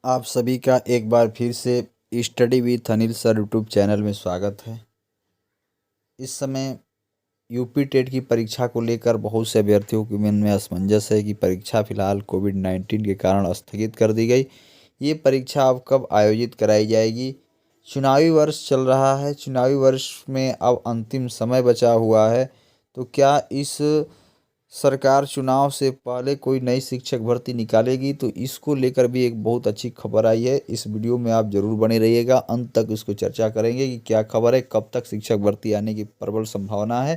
आप सभी का एक बार फिर से study with Anil sir YouTube channel में स्वागत है। इस समय यूपी टेट की परीक्षा को लेकर बहुत से अभ्यर्थियों के मन में असमंजस है कि परीक्षा फिलहाल कोविड-19 के कारण स्थगित कर दी गई। ये परीक्षा अब कब आयोजित कराई जाएगी? चुनावी वर्ष चल रहा है। चुनावी वर्ष में अब अंतिम समय बचा हुआ है, तो क्या इस सरकार चुनाव से पहले कोई नई शिक्षक भर्ती निकालेगी? तो इसको लेकर भी एक बहुत अच्छी खबर आई है। इस वीडियो में आप जरूर बने रहिएगा, अंत तक इसको चर्चा करेंगे कि क्या खबर है, कब तक शिक्षक भर्ती आने की प्रबल संभावना है।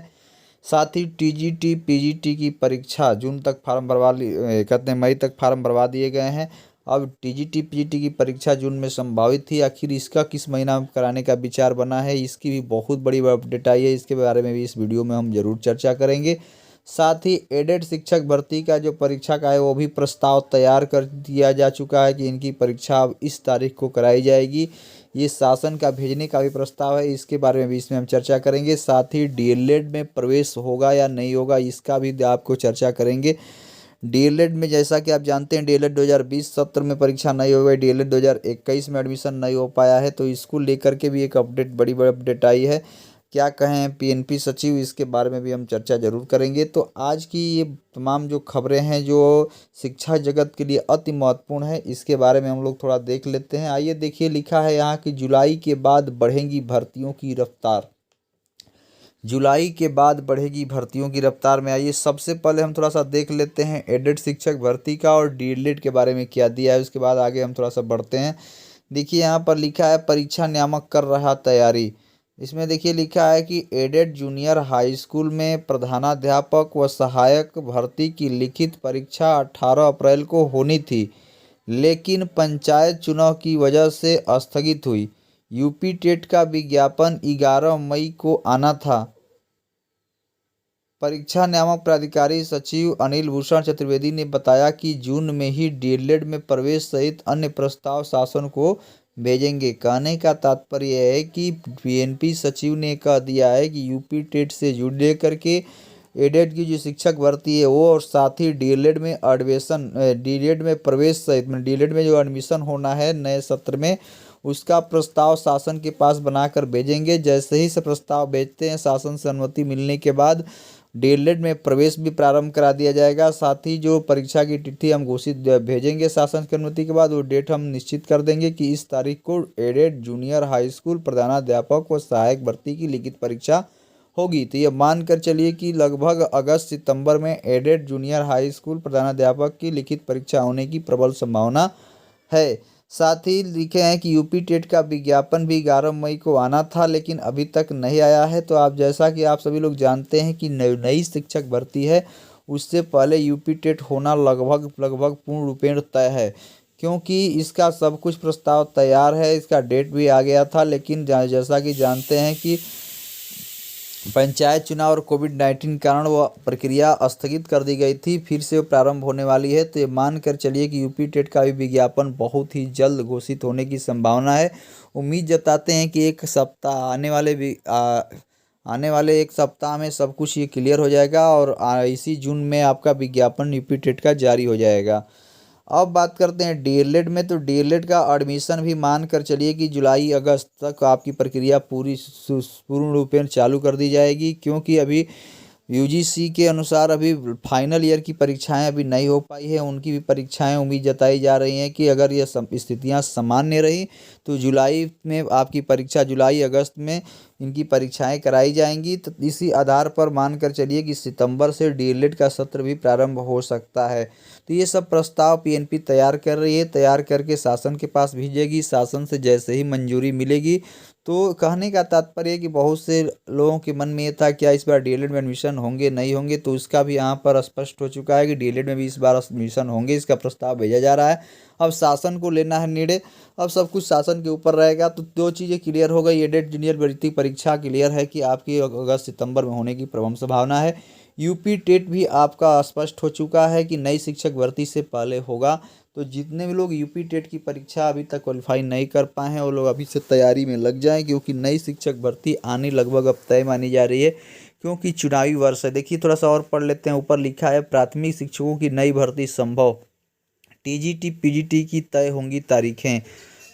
साथ ही टीजीटी पीजीटी की परीक्षा जून तक फार्म भरवा कहते हैं मई तक फार्म भरवा दिए गए हैं। अब टीजीटी पीजीटी की परीक्षा जून में संभावित थी, आखिर इसका किस महीना में कराने का विचार बना है, इसकी भी बहुत बड़ी अपडेट आई है। इसके बारे में भी इस वीडियो में हम जरूर चर्चा करेंगे। साथ ही एडेड शिक्षक भर्ती का जो परीक्षा का है वो भी प्रस्ताव तैयार कर दिया जा चुका है कि इनकी परीक्षा अब इस तारीख को कराई जाएगी। ये शासन का भेजने का भी प्रस्ताव है, इसके बारे में भी इसमें हम चर्चा करेंगे। साथ ही डीएलएड में प्रवेश होगा या नहीं होगा, इसका भी आपको चर्चा करेंगे। डीएलएड में जैसा कि आप जानते हैं, डीएलएड 2020 सत्र में परीक्षा नहीं हो गई, डीएलएड 2021 में एडमिशन नहीं हो पाया है, तो इसको लेकर के भी एक अपडेट, बड़ी अपडेट आई है। क्या कहें पीएनपी सचिव, इसके बारे में भी हम चर्चा जरूर करेंगे। तो आज की ये तमाम जो खबरें हैं जो शिक्षा जगत के लिए अति महत्वपूर्ण है, इसके बारे में हम लोग थोड़ा देख लेते हैं। आइए देखिए, लिखा है यहाँ कि जुलाई के बाद बढ़ेगी भर्तियों की रफ्तार। जुलाई के बाद बढ़ेगी भर्तियों की रफ्तार में आइए सबसे पहले हम थोड़ा सा देख लेते हैं एडेड शिक्षक भर्ती का और डीएलएड के बारे में क्या दिया है। उसके बाद आगे हम थोड़ा सा बढ़ते हैं। देखिए यहाँ पर लिखा है परीक्षा नियामक कर रहा तैयारी। इसमें देखिए लिखा है कि एडेड जूनियर हाई स्कूल में प्रधानाध्यापक व सहायक भर्ती की लिखित परीक्षा 18 अप्रैल को होनी थी, लेकिन पंचायत चुनाव की वजह से स्थगित हुई। यूपी टेट का विज्ञापन 11 मई को आना था। परीक्षा नियामक प्राधिकारी सचिव अनिल भूषण चतुर्वेदी ने बताया कि जून में ही डीएलएड में प्रवेश सहित अन्य प्रस्ताव शासन को भेजेंगे। कहने का तात्पर्य है कि पीएनपी सचिव ने कह दिया है कि यूपी टेट से जुड़े करके एडेड की जो शिक्षक भर्ती है वो, और साथ ही डीएलएड में एडमिशन, डीएलएड में प्रवेश सहित डीएलएड में जो एडमिशन होना है नए सत्र में, उसका प्रस्ताव शासन के पास बनाकर भेजेंगे। जैसे ही से प्रस्ताव भेजते हैं, शासन से अनुमति मिलने के बाद डीएलएड में प्रवेश भी प्रारंभ करा दिया जाएगा। साथ ही जो परीक्षा की तिथि हम घोषित भेजेंगे शासन की अनुमति के बाद, वो डेट हम निश्चित कर देंगे कि इस तारीख को एडेड जूनियर हाई स्कूल प्रधानाध्यापक व सहायक भर्ती की लिखित परीक्षा होगी। तो ये मानकर चलिए कि लगभग अगस्त सितंबर में एडेड जूनियर हाई स्कूल प्रधानाध्यापक की लिखित परीक्षा होने की प्रबल संभावना है। साथ ही लिखे हैं कि यूपी टेट का विज्ञापन भी 11 मई को आना था, लेकिन अभी तक नहीं आया है। तो आप जैसा कि आप सभी लोग जानते हैं कि नई शिक्षक भर्ती है, उससे पहले यूपी टेट होना लगभग पूर्ण रूपेण तय है, क्योंकि इसका सब कुछ प्रस्ताव तैयार है। इसका डेट भी आ गया था, लेकिन जैसा कि जानते हैं कि पंचायत चुनाव और कोविड-19 के कारण वह प्रक्रिया स्थगित कर दी गई थी, फिर से वो प्रारंभ होने वाली है। तो ये मान कर चलिए कि यूपी टेट का भी विज्ञापन बहुत ही जल्द घोषित होने की संभावना है। उम्मीद जताते हैं कि एक सप्ताह आने वाले एक सप्ताह में सब कुछ ये क्लियर हो जाएगा और इसी जून में आपका विज्ञापन यूपी टेट का जारी हो जाएगा। अब बात करते हैं डीएलएड में। तो डीएलएड का एडमिशन भी मान कर चलिए कि जुलाई अगस्त तक आपकी प्रक्रिया पूर्ण रूपेण चालू कर दी जाएगी, क्योंकि अभी यूजीसी के अनुसार अभी फाइनल ईयर की परीक्षाएं अभी नहीं हो पाई है। उनकी भी परीक्षाएं, उम्मीद जताई जा रही हैं कि अगर ये स्थितियां सामान्य रही तो जुलाई में आपकी परीक्षा, जुलाई अगस्त में इनकी परीक्षाएं कराई जाएंगी। तो इसी आधार पर मानकर चलिए कि सितंबर से डीएलएड का सत्र भी प्रारंभ हो सकता है। तो ये सब प्रस्ताव पीएनपी तैयार कर रही है, तैयार करके शासन के पास भेजेगी। शासन से जैसे ही मंजूरी मिलेगी, तो कहने का तात्पर्य है कि बहुत से लोगों के मन में ये था क्या इस बार डीएलएड में एडमिशन होंगे नहीं होंगे, तो उसका भी यहाँ पर स्पष्ट हो चुका है कि डीएलएड में भी इस बार एडमिशन होंगे। इसका प्रस्ताव भेजा जा रहा है। अब शासन को लेना है निर्णय, अब सब कुछ शासन के ऊपर रहेगा। तो दो चीज़ें क्लियर हो गई, एडेड जूनियर भर्ती परीक्षा क्लियर है कि आपकी अगस्त सितंबर में होने की प्रबल संभावना है। यूपी टेट भी आपका स्पष्ट हो चुका है कि नई शिक्षक भर्ती से पहले होगा। तो जितने भी लोग यूपी टेट की परीक्षा अभी तक क्वालिफाई नहीं कर पाए हैं, वो लोग अभी से तैयारी में लग जाएं, क्योंकि नई शिक्षक भर्ती आनी लगभग अब तय मानी जा रही है, क्योंकि चुनावी वर्ष है। देखिए थोड़ा सा और पढ़ लेते हैं। ऊपर लिखा है प्राथमिक शिक्षकों की नई भर्ती संभव। टीजीटी पीजीटी की तय होंगी तारीखें,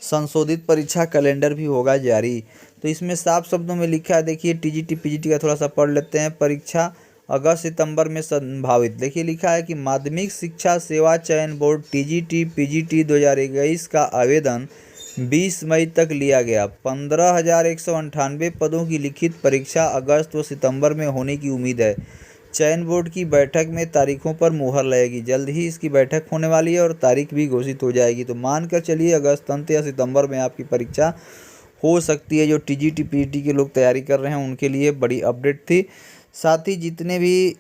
संशोधित परीक्षा कैलेंडर भी होगा जारी। तो इसमें साफ शब्दों में लिखा है, देखिए टीजीटी पीजीटी का थोड़ा सा पढ़ लेते हैं। परीक्षा अगस्त सितंबर में संभावित। देखिए लिखा है कि माध्यमिक शिक्षा सेवा चयन बोर्ड टीजीटी पीजीटी 2021 का आवेदन 20 मई तक लिया गया। 15,198 पदों की लिखित परीक्षा अगस्त व सितंबर में होने की उम्मीद है। चयन बोर्ड की बैठक में तारीखों पर मुहर लगेगी। जल्द ही इसकी बैठक होने वाली है और तारीख भी घोषित हो जाएगी। तो मानकर चलिए अगस्त अंत या सितंबर में आपकी परीक्षा हो सकती है। जो टीजीटी पीजीटी के लोग तैयारी कर रहे हैं उनके लिए बड़ी अपडेट थी। साथ ही जितने भी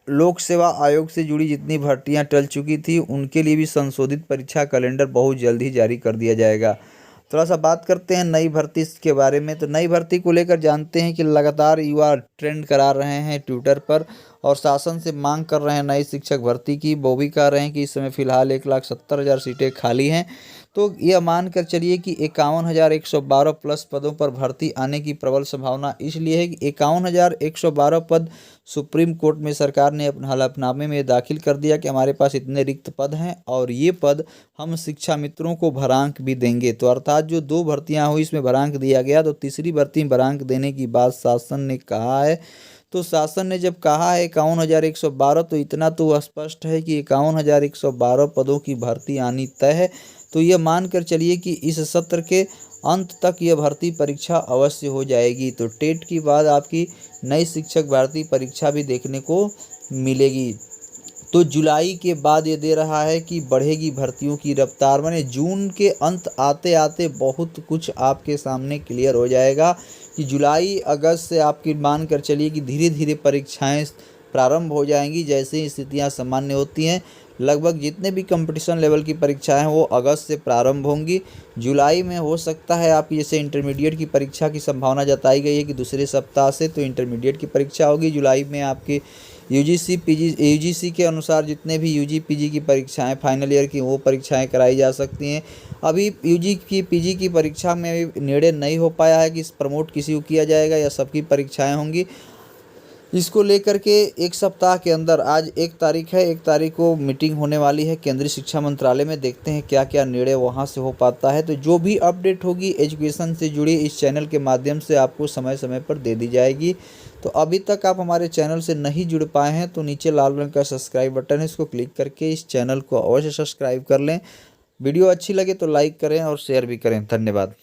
लोक सेवा आयोग से जुड़ी जितनी भर्तियां टल चुकी थी उनके लिए भी संशोधित परीक्षा कैलेंडर बहुत जल्द ही जारी कर दिया जाएगा। थोड़ा सा बात करते हैं नई भर्ती के बारे में। तो नई भर्ती को लेकर जानते हैं कि लगातार युवा ट्रेंड करा रहे हैं ट्विटर पर और शासन से मांग कर रहे हैं नई शिक्षक भर्ती की। वो भी कह रहे हैं कि इस समय फिलहाल 1,70,000 सीटें खाली हैं। तो यह मानकर चलिए कि 51,112 प्लस पदों पर भर्ती आने की प्रबल संभावना इसलिए है कि 51,112 पद सुप्रीम कोर्ट में सरकार ने अपने हलफनामे में दाखिल कर दिया कि हमारे पास इतने रिक्त पद हैं और ये पद हम शिक्षा मित्रों को भरांक भी देंगे। तो अर्थात जो 2 भर्तियां हुई इसमें भरांक दिया गया, तो तीसरी भर्ती में भरांक देने की बात शासन ने कहा है। तो शासन ने जब कहा है 51,112, तो इतना तो स्पष्ट है कि 51,112 पदों की भर्ती आनी तय है। तो ये मानकर चलिए कि इस सत्र के अंत तक यह भर्ती परीक्षा अवश्य हो जाएगी। तो टेट के बाद आपकी नई शिक्षक भर्ती परीक्षा भी देखने को मिलेगी। तो जुलाई के बाद ये दे रहा है कि बढ़ेगी भर्तियों की रफ्तार। माने जून के अंत आते आते बहुत कुछ आपके सामने क्लियर हो जाएगा कि जुलाई अगस्त से आपकी मान कर चलिए कि धीरे धीरे परीक्षाएं प्रारंभ हो जाएंगी। जैसे ही स्थितियाँ सामान्य होती हैं लगभग जितने भी कंपटीशन लेवल की परीक्षाएं हैं वो अगस्त से प्रारंभ होंगी। जुलाई में हो सकता है आपकी जैसे इंटरमीडिएट की परीक्षा की संभावना जताई गई है कि दूसरे सप्ताह से तो इंटरमीडिएट की परीक्षा होगी। जुलाई में आपकी यूजीसी के अनुसार जितने भी यूजी पीजी की परीक्षाएं फाइनल ईयर की वो परीक्षाएं कराई जा सकती हैं। अभी यूजी की पीजी की परीक्षा में भी निर्णय नहीं हो पाया है कि प्रमोट किसी को किया जाएगा या सबकी परीक्षाएं होंगी। इसको लेकर के एक सप्ताह के अंदर, आज 1 तारीख है, 1 तारीख को मीटिंग होने वाली है केंद्रीय शिक्षा मंत्रालय में। देखते हैं क्या क्या निर्णय वहां से हो पाता है। तो जो भी अपडेट होगी एजुकेशन से जुड़ी इस चैनल के माध्यम से आपको समय समय पर दे दी जाएगी। तो अभी तक आप हमारे चैनल से नहीं जुड़ पाए हैं तो नीचे लाल रंग का सब्सक्राइब बटन है, इसको क्लिक करके इस चैनल को अवश्य सब्सक्राइब कर लें। वीडियो अच्छी लगे तो लाइक करें और शेयर भी करें। धन्यवाद।